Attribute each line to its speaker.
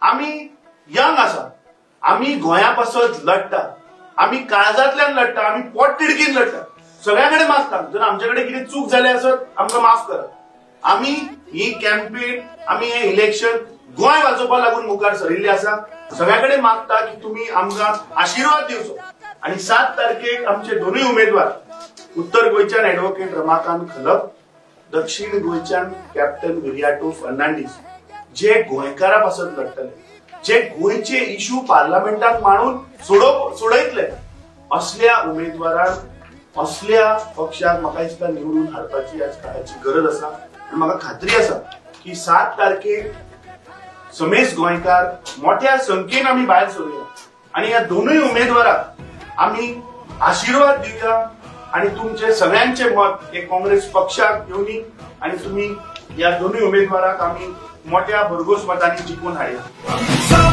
Speaker 1: आम्ही यंग आसा, आम्ही गोंया पासत लढटा, आम्ही काळजांतल्यान लढटा, आम्ही पोट तिडकीन लढटा, सगळ्याकडे मागता जर आमच्याकडे कितें चूक जाले आसत आमकां माफ करा. आम्ही ही कॅम्पेन, आम्ही हे इलेक्शन गोंय वाचोवपाक लागून मुखार सरिल्ले आसा. सगळ्याकडे मागता की तुम्ही आमकां आशीर्वाद दिवचो आणि 7 तारखेक आमचे दोनूय उमेदवार उत्तर गोंयच्यान ॲडव्होकेट रमाकांत खलप, दक्षिण गोंयच्यान कॅप्टन विरियाटो फर्नांडीस जे गोंयकारा पासत लढतले, जे गोंयचे इश्यू पार्लमेंटात मांडून सोडयतले, असल्या उमेदवारांक असल्या पक्षाक म्हाका दिसता निवडून हाडपाची आज काळाची गरज आसा. आनी म्हाका खात्री आसा की 7 तारखेक समेस्त गोंयकार मोठ्या संख्येन आमी भायर सरूया आणि ह्या दोनूय उमेदवाराक आमी आशीर्वाद दिवया आणि तुमचे सगळ्यांचे मत एक काँग्रेस पक्षाक घेवनी आणि तुम्ही या दोन्ही उमेदवाराक आम्ही मोठ्या भरघोस मतांनी जिखून हाडया.